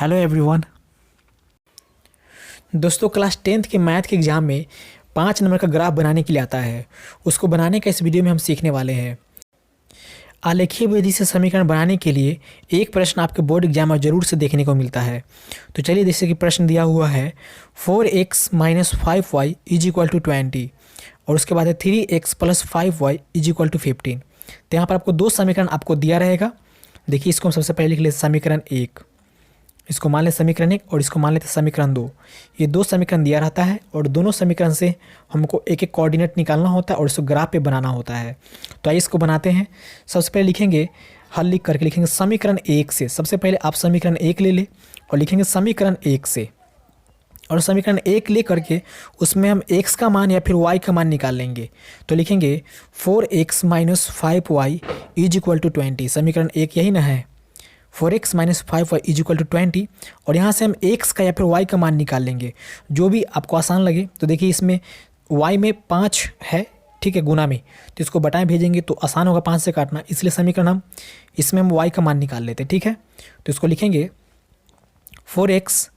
Hello everyone. दोस्तों, class 10th के math के एग्ज़ाम में 5 नंबर का ग्राफ बनाने के लिए आता है। उसको बनाने का इस वीडियो में हम सीखने वाले हैं। आलेखीय विधि से समीकरण बनाने के लिए एक प्रश्न आपके बोर्ड एग्जाम में ज़रूर से देखने को मिलता है। तो चलिए, जैसे कि प्रश्न दिया हुआ है 4x - 5y = 20 और उसके बाद है 3x + 5y = 15। तो यहाँ पर आपको दो समीकरण आपको दिया रहेगा। देखिए, इसको हम सबसे पहले लिख लेते समीकरण 1, इसको मान लेते समीकरण 1 और इसको मान लेते समीकरण 2। ये दो समीकरण दिया रहता है और दोनों समीकरण से हमको एक एक कोऑर्डिनेट निकालना होता है और इसको ग्राफ पे बनाना होता है। तो आइए इसको बनाते हैं। सबसे पहले लिखेंगे, हल लिख करके लिखेंगे समीकरण 1 से। सबसे पहले आप समीकरण 1 ले लें और लिखेंगे समीकरण 1 से, और समीकरण 1 ले करके उसमें हम x का मान या फिर y का मान निकाल लेंगे। तो लिखेंगे 4x - 5y = 20। समीकरण 1 यही ना है, 4x - 5y = 20। और यहाँ से हम x का या फिर y का मान निकाल लेंगे, जो भी आपको आसान लगे। तो देखिए, इसमें y में 5 है, ठीक है, गुना में, तो इसको बटाएं भेजेंगे तो आसान होगा 5 से काटना, इसलिए समीकरण हम इसमें हम y का मान निकाल लेते हैं। ठीक है, तो इसको लिखेंगे 4x,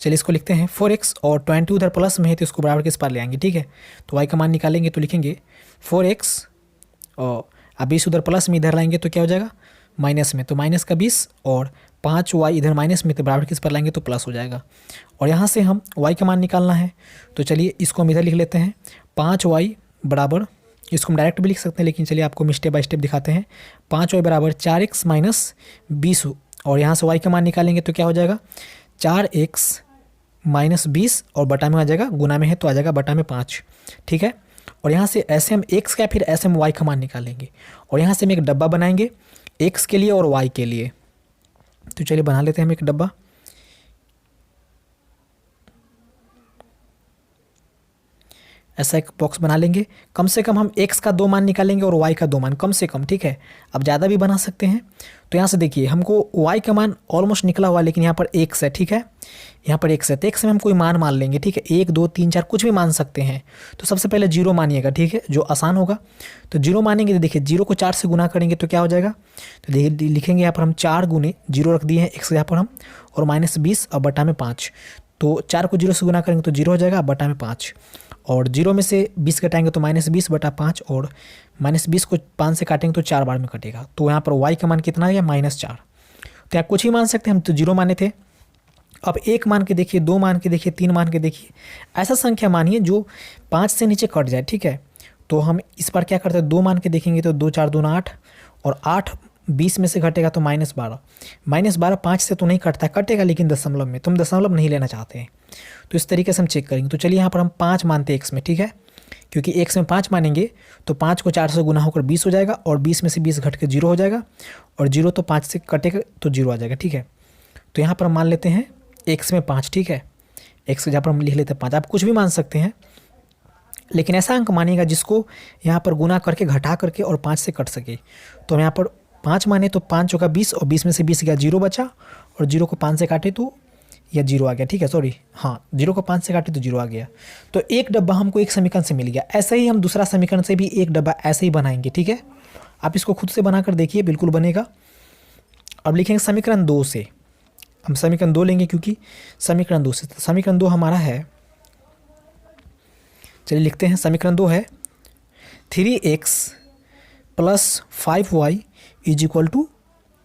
चलिए इसको लिखते हैं 4x और 20 उधर प्लस में है तो इसको बराबर के इस पार ले आएंगे। ठीक है, तो y का मान निकालेंगे तो लिखेंगे 4x और अब 20 उधर प्लस में इधर लाएंगे तो क्या हो जाएगा माइनस में, तो माइनस का 20 और 5y इधर माइनस में, तो बराबर किस पर लाएंगे तो प्लस हो जाएगा। और यहाँ से हम y का मान निकालना है, तो चलिए इसको हम इधर लिख लेते हैं 5y बराबर, इसको हम डायरेक्ट भी लिख सकते हैं लेकिन चलिए आपको हम स्टेप बाय स्टेप दिखाते हैं। 5y बराबर 4x - 20 और यहाँ से y का मान निकालेंगे तो क्या हो जाएगा 4x - 20 और बटा में आ जाएगा, गुना में है तो आ जाएगा बटा में 5। ठीक है, और यहाँ से ऐसे हम x का फिर ऐसे हम y का मान निकालेंगे और यहाँ से हम एक डब्बा बनाएंगे x के लिए और y के लिए। तो चलिए बना लेते हैं हम एक डब्बा। ऐसा एक बॉक्स बना लेंगे। कम से कम हम x का 2 मान निकालेंगे और y का 2 मान, कम से कम। ठीक है, अब ज़्यादा भी बना सकते हैं। तो यहाँ से देखिए, हमको y का मान ऑलमोस्ट निकला हुआ, लेकिन यहाँ पर x है। ठीक है, यहाँ पर x है, तो x में हम कोई मान मान लेंगे। ठीक है, 1 2 3 4 कुछ भी मान सकते हैं। तो सबसे पहले 0 मानिएगा, ठीक है, जो आसान होगा। तो 0 मानेंगे तो देखिए 0 को 4 से गुना करेंगे तो क्या हो जाएगा, तो देखिए लिखेंगे यहाँ पर हम 4 गुने 0 रख दिए हैं x यहाँ पर हम, और -20 और बटा में 5। तो 4 को 0 से गुना करेंगे तो 0 हो जाएगा, बटा में 5, और 0 में से 20 घटाएंगे तो -20 बटा 5, और -20 को 5 से काटेंगे तो 4 बार में कटेगा। तो यहाँ पर y का मान कितना है, -4। तो आप कुछ ही मान सकते हैं, हम तो 0 माने थे। अब 1 मान के देखिए, 2 मान के देखिए, 3 मान के देखिए, ऐसा संख्या मानिए जो 5 से नीचे कट जाए। ठीक है, तो हम इस बार क्या करते हैं, 2 मान के देखेंगे तो 2 4 2 8, और 8 20 में से घटेगा तो -12। -12 5 से तो नहीं कटता है, कटेगा लेकिन दशमलव में, तो हम दशमलव नहीं लेना चाहते हैं। तो इस तरीके से हम चेक करेंगे। तो चलिए यहाँ पर हम 5 मानते हैं x में। ठीक है, क्योंकि x में 5 मानेंगे तो 5 को 4 से गुना होकर 20 हो जाएगा, और 20 में से 20 घट के 0 हो जाएगा, और 0 तो 5 से कटेगा तो 0 आ जाएगा। ठीक है, तो यहाँ पर हम मान लेते हैं x में 5। ठीक है, x जहाँ पर हम लिख लेते हैं 5, आप कुछ भी मान सकते हैं, लेकिन ऐसा अंक मानिएगा जिसको यहाँ पर गुना करके घटा करके और 5 से कट सके। तो हम यहाँ पर 5 माने तो 5 चौका 20, और 20 में से 20 गया 0 बचा, और 0 को 5 से काटे तो या 0 आ गया। ठीक है, सॉरी, हाँ, 0 को 5 से काटे तो 0 आ गया। तो एक डब्बा हमको एक समीकरण से मिल गया। ऐसे ही हम दूसरा समीकरण से भी एक डब्बा ऐसे ही बनाएंगे। ठीक है, आप इसको खुद से बनाकर देखिए, बिल्कुल बनेगा। अब लिखेंगे समीकरण 2 से, हम समीकरण 2 लेंगे क्योंकि समीकरण 2 से, समीकरण 2 हमारा है, चलिए लिखते हैं। समीकरण 2 है 3x + 5y =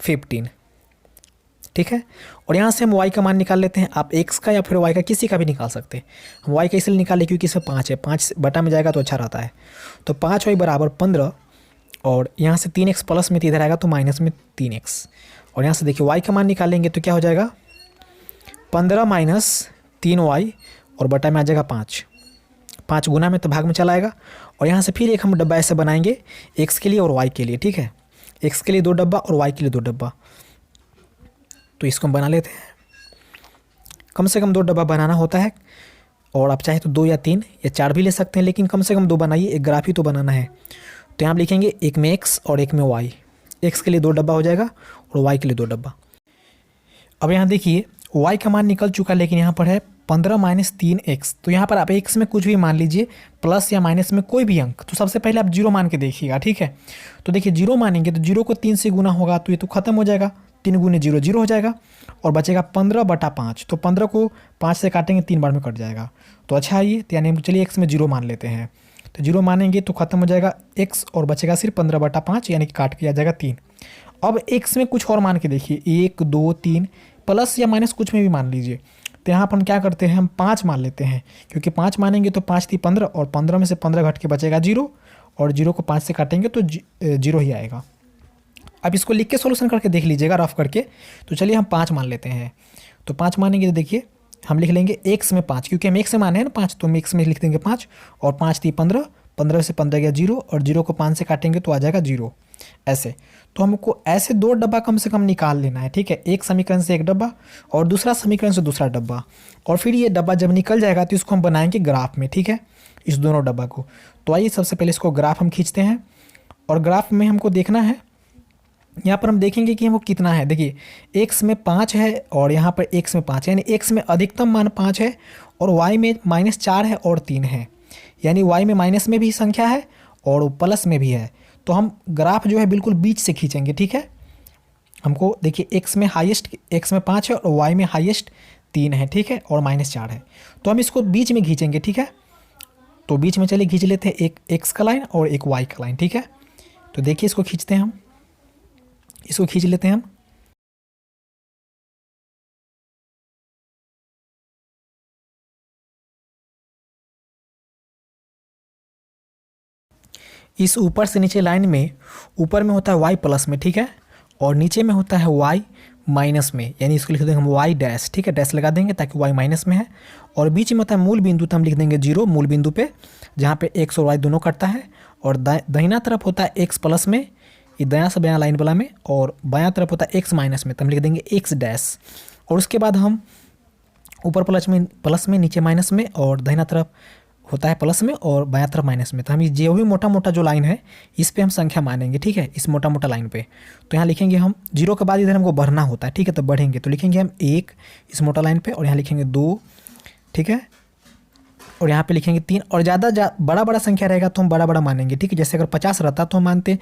15। ठीक है, और यहाँ से हम y का मान निकाल लेते हैं। आप x का या फिर y का किसी का भी निकाल सकते हैं। हम y का इसलिए निकाले क्योंकि इसमें 5 है, 5 बटा में जाएगा तो अच्छा रहता है। तो 5y बराबर 15, और यहाँ से 3x प्लस में इधर आएगा तो माइनस में 3x, और यहाँ से देखिए y का मान निकालेंगे तो क्या हो जाएगा 15 - 3y, और बटा में आ जाएगा 5। 5 गुना में तो भाग में चला आएगा, और यहाँ से फिर एक हम डब्बा ऐसे बनाएंगे x के लिए और y के लिए। ठीक है, x के लिए 2 डब्बा और y के लिए 2 डब्बा। तो इसको हम बना लेते हैं। कम से कम 2 डब्बा बनाना होता है, और आप चाहे तो 2 या 3 या 4 भी ले सकते हैं, लेकिन कम से कम 2 बनाइए, एक ग्राफ ही तो बनाना है। तो यहाँ लिखेंगे एक में x और एक में y। x के लिए 2 डब्बा हो जाएगा और y के लिए 2 डब्बा। अब यहाँ देखिए y का मान निकल चुका है, लेकिन यहाँ पर है 15 माइनस 3x। तो यहाँ पर आप x में कुछ भी मान लीजिए, प्लस या माइनस में कोई भी अंक। तो सबसे पहले आप 0 मान के देखिएगा, ठीक है। तो देखिए 0 मानेंगे तो 0 को 3 से गुना होगा तो ये तो खत्म हो जाएगा, 3 गुने 0 0 हो जाएगा और बचेगा 15/5। तो 15 को 5 से काटेंगे 3 बार में कट जाएगा। तो अच्छा है ये, तो यानी चलिए x में 0 मान लेते हैं। तो 0 मानेंगे तो खत्म हो जाएगा x और बचेगा सिर्फ 15/5, यानी कि काट के आ जाएगा 3। अब x में कुछ और मान के देखिए, 1 2 3, प्लस या माइनस कुछ में भी मान लीजिए। तो यहाँ पर हम क्या करते हैं, हम 5 मान लेते हैं, क्योंकि 5 मानेंगे तो 5 थी 15 और 15 में से 15 घट के बचेगा 0 और 0 को 5 से काटेंगे तो 0 ही आएगा। अब इसको लिख के सोल्यूशन करके देख लीजिएगा रफ करके। तो चलिए हम 5 मान लेते हैं। तो 5 मानेंगे तो देखिए हम लिख लेंगे x में 5, क्योंकि हम x से माने हैं ना 5, तो हम x में लिख देंगे 5 और 5 थी 15, 15 से 15 गया 0 और 0 को 5 से काटेंगे तो आ जाएगा 0। ऐसे तो हमको ऐसे 2 डब्बा कम से कम निकाल लेना है, ठीक है। एक समीकरण से एक डब्बा और दूसरा समीकरण से दूसरा डब्बा, और फिर ये डब्बा जब निकल जाएगा तो इसको हम बनाएंगे ग्राफ में, ठीक है, इस दोनों डब्बा को। तो आइए सबसे पहले इसको ग्राफ हम खींचते हैं और ग्राफ में हमको देखना है, यहाँ पर हम देखेंगे कि वो कितना है। देखिए x में 5 है और यहाँ पर x में 5 है, यानी x में अधिकतम मान 5 है और y में -4 है और 3 है, यानी y में माइनस में भी संख्या है और प्लस में भी है। तो हम ग्राफ जो है बिल्कुल बीच से खींचेंगे, ठीक है। हमको देखिए x में हाईएस्ट x में 5 है और y में हाईएस्ट 3 है, ठीक है, और -4 है। तो हम इसको बीच में खींचेंगे, ठीक है। तो बीच में चलिए खींच लेते हैं, एक x का लाइन और एक y का लाइन, ठीक है। तो देखिए इसको खींचते हैं हम, इसको खींच लेते हैं हम। इस ऊपर से नीचे लाइन में ऊपर में होता है y प्लस में, ठीक है, और नीचे में होता है y माइनस में, यानी इसको लिख देंगे हम y डैश, ठीक है, डैश लगा देंगे ताकि y माइनस में है। और बीच में होता है मूल बिंदु, तो हम लिख देंगे 0 मूल बिंदु पे, जहाँ पे x और y दोनों कटता है। और दाहिना तरफ होता है x प्लस में, ये दायां से बायां लाइन वाला में, और बायां तरफ होता है x माइनस में, तो हम लिख देंगे x डैश। और उसके बाद हम ऊपर प्लस में नीचे माइनस में, और दाहिना तरफ होता है प्लस में और बायां तरफ माइनस में। तो हम जो भी मोटा मोटा जो लाइन है इस पे हम संख्या मानेंगे, ठीक है, इस मोटा मोटा लाइन पे। तो यहाँ लिखेंगे हम 0 के बाद इधर हमको बढ़ना होता है, ठीक है, तो बढ़ेंगे तो लिखेंगे हम 1 इस मोटा लाइन पे, और यहाँ लिखेंगे 2, ठीक है, और यहाँ पे लिखेंगे 3। और ज़्यादा बड़ा बड़ा संख्या रहेगा तो हम बड़ा बड़ा मानेंगे, ठीक है। जैसे अगर 50 रहता तो हम मानते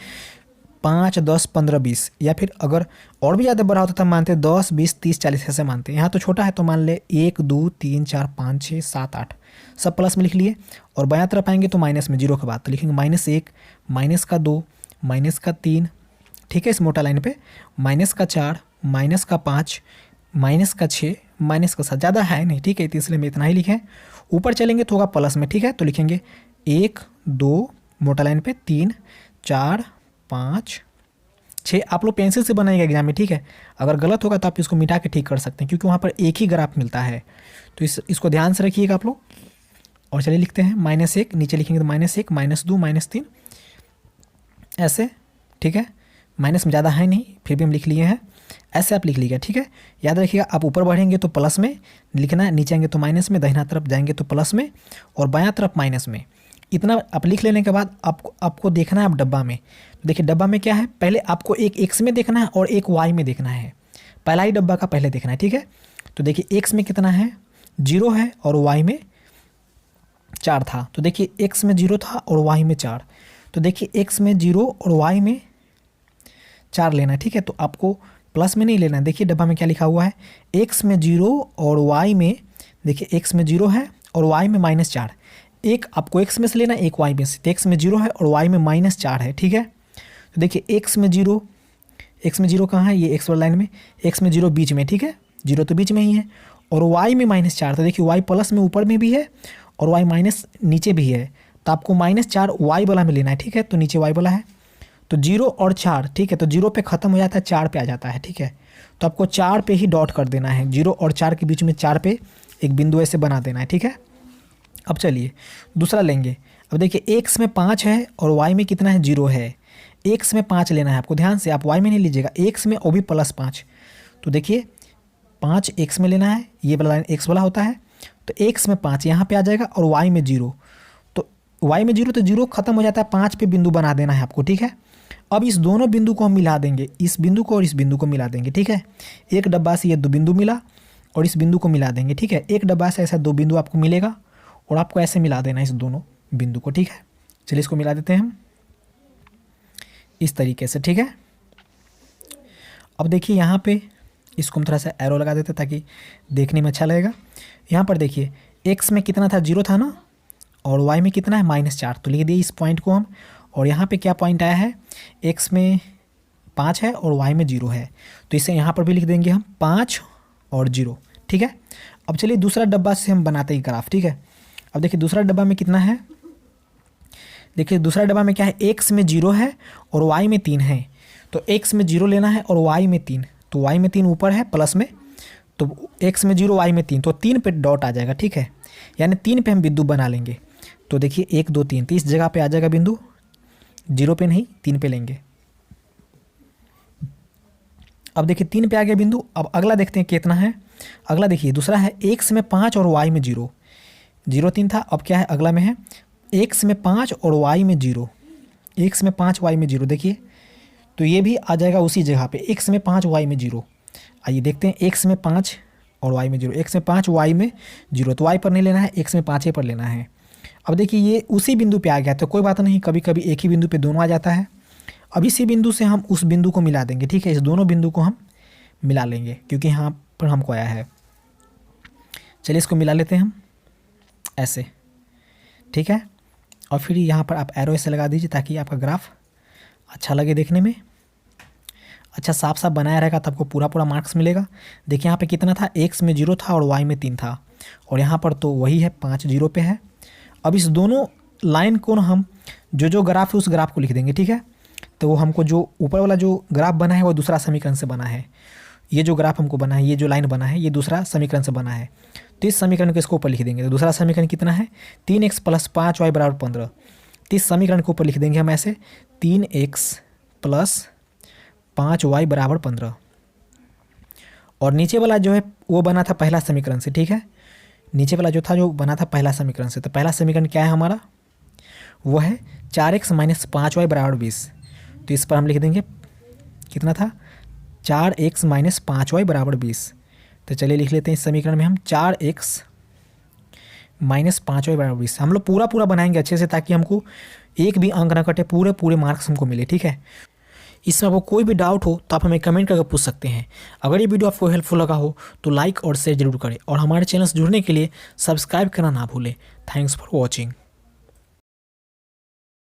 5 10 15 20, या फिर अगर और भी ज़्यादा बड़ा होता तो हम मानते 10 20 30 40 ऐसे मानते हैं। यहाँ तो छोटा है तो मान ले 1 2 3 4 5 6 7 8 सब प्लस में लिख लिए। और बायां तरफ आएंगे तो माइनस में 0 के बाद, तो लिखेंगे -1 -2 -3, ठीक है, इस मोटा लाइन पे -4 -5 -6 -7, ज़्यादा है नहीं, ठीक है, तो इसलिए हम इतना ही लिखें। ऊपर चलेंगे तो होगा प्लस में, ठीक है, तो लिखेंगे 1 2 मोटा लाइन पे 3 4 5 6। आप लोग पेंसिल से बनाइएगा एग्जाम में, ठीक है। अगर गलत होगा तो आप इसको मिटा के ठीक कर सकते हैं, क्योंकि वहाँ पर एक ही ग्राफ मिलता है। तो इसको ध्यान से रखिएगा आप लोग। और चलिए लिखते हैं -1, नीचे लिखेंगे तो -1 -2 -3 ऐसे, ठीक है। माइनस में ज़्यादा है नहीं, फिर भी हम लिख लिए हैं, ऐसे आप लिख लीजिएगा, ठीक है। याद रखिएगा आप ऊपर बढ़ेंगे तो प्लस में लिखना है, नीचे आएंगे तो माइनस में, दाहिना तरफ जाएंगे तो प्लस में और बायां तरफ माइनस में। इतना आप लिख लेने के बाद आपको देखना है अब डब्बा में। तो देखिए डब्बा में क्या है, पहले आपको एक x में देखना है और एक y में देखना है। पहला ही डब्बा का पहले देखना है, ठीक है। तो देखिए x में कितना है, 0 है और y में 4 था। तो देखिए x में 0 था और y में 4, तो देखिए x में 0 और y में 4 लेना है, ठीक है। तो आपको प्लस में नहीं लेना है। देखिए डब्बा में क्या लिखा हुआ है, x में 0 और y में, देखिए x में 0 है और y में -4। एक आपको x में से लेना है, एक y में से। तो x में 0 है और y में -4 है, ठीक है। तो देखिए x में 0 कहाँ है, ये x वाला लाइन में, x में 0 बीच में, ठीक है, 0 तो बीच में ही है, और y में -4। तो देखिए y प्लस में ऊपर में भी है और y माइनस नीचे भी है, तो आपको -4 y वाला में लेना है, ठीक है। तो नीचे y वाला है, तो 0 और 4, ठीक है, तो 0 पे ख़त्म हो जाता है, 4 पे आ जाता है, ठीक है। तो आपको 4 पे ही डॉट कर देना है, 0 और 4 के बीच में 4 पे एक बिंदु ऐसे बना देना है, ठीक है। अब चलिए दूसरा लेंगे। अब देखिए x में 5 है और y में कितना है, 0 है। x में 5 लेना है आपको, ध्यान से, आप y में नहीं लीजिएगा, x में और भी +5। तो देखिए 5 x में लेना है, ये वाला लाइन x वाला होता है, तो x में 5 यहाँ पे आ जाएगा और y में 0। तो y में 0 तो 0 खत्म हो जाता है, 5 पे बिंदु बना देना है आपको, ठीक है। अब इस दोनों बिंदु को हम मिला देंगे, इस बिंदु को और इस बिंदु को मिला देंगे, ठीक है। एक डब्बा से ये 2 बिंदु मिला और इस बिंदु को मिला देंगे। ठीक है, एक डब्बा से ऐसा 2 बिंदु आपको मिलेगा और आपको ऐसे मिला देना इस दोनों बिंदु को। ठीक है, चलिए इसको मिला देते हैं हम इस तरीके से। ठीक है, अब देखिए यहाँ पे इसको हम थोड़ा सा एरो लगा देते ताकि देखने में अच्छा लगेगा। यहाँ पर देखिए x में कितना था, 0 था ना, और y में कितना है, -4। तो लिख दिए इस पॉइंट को हम। और यहाँ पे क्या पॉइंट आया है, x में 5 है और y में 0 है, तो इसे यहाँ पर भी लिख देंगे हम 5 और 0। ठीक है, अब चलिए दूसरा डब्बा से हम बनाते हैं ग्राफ। ठीक है, अब देखिए दूसरा डब्बा में कितना है, देखिए दूसरा डब्बा में क्या है, x में 0 है और y में 3 है। तो x में 0 लेना है और y में 3, तो y में 3 ऊपर है प्लस में, तो x में 0 y में 3, तो 3 पे डॉट आ जाएगा। ठीक है, यानी 3 पे हम बिंदु बना लेंगे। तो देखिए 1 2 3, तो इस जगह पे आ जाएगा बिंदु, 0 पे नहीं 3 पे लेंगे। अब देखिए 3 पे आ गया बिंदु। अब अगला देखते हैं कितना है। अगला देखिए दूसरा है x में 5 और y में 0, 0 3 था। अब क्या है, अगला में है x में 5 और y में 0, x में 5 y में 0। देखिए तो ये भी आ जाएगा उसी जगह पे, x में 5 y में 0। आइए देखते हैं, x में 5 और y में 0, x में 5 y में 0, तो y पर नहीं लेना है, x में 5 पर लेना है। अब देखिए ये उसी बिंदु पे आ गया, तो कोई बात नहीं, कभी कभी एक ही बिंदु पे दोनों आ जाता है। अब इसी बिंदु से हम उस बिंदु को मिला देंगे। ठीक है, इस दोनों बिंदु को हम मिला लेंगे क्योंकि यहाँ पर हमको आया है। चलिए इसको मिला लेते हैं हम ऐसे। ठीक है, और फिर यहाँ पर आप एरो ऐसे लगा दीजिए ताकि आपका ग्राफ अच्छा लगे देखने में, अच्छा साफ साफ बनाया रहेगा, तो आपको पूरा पूरा मार्क्स मिलेगा। देखिए यहाँ पे कितना था, x में 0 था और y में 3 था, और यहाँ पर तो वही है 5 0 पे है। अब इस दोनों लाइन को हम जो ग्राफ है उस ग्राफ को लिख देंगे। ठीक है, तो वो हमको जो ऊपर वाला जो ग्राफ बना है वो दूसरा समीकरण से बना है, ये जो ग्राफ हमको बना है, ये जो लाइन बना है, ये दूसरा समीकरण से बना है। तो इस समीकरण को इसको ऊपर लिख देंगे। तो दूसरा समीकरण कितना है, 3x + 5y = 15। तो इस समीकरण को ऊपर लिख देंगे हम ऐसे, 3x + 5y = 15। और नीचे वाला जो है वो बना था पहला समीकरण से। ठीक है, नीचे वाला जो था जो बना था पहला समीकरण से। तो पहला समीकरण क्या है हमारा, वो है 4x - 5y = 20। तो इस पर हम लिख देंगे कितना था, 4x - 5y = 20। तो चलिए लिख लेते हैं इस समीकरण में हम 4x - 5y = 20। हम लोग पूरा पूरा बनाएंगे अच्छे से ताकि हमको एक भी अंक ना कटे, पूरे पूरे मार्क्स हमको मिले। ठीक है, इसमें आपको कोई भी डाउट हो तो आप हमें कमेंट करके पूछ सकते हैं। अगर ये वीडियो आपको हेल्पफुल लगा हो तो लाइक और शेयर जरूर करें, और हमारे चैनल से जुड़ने के लिए सब्सक्राइब करना ना भूलें। Thanks for watching.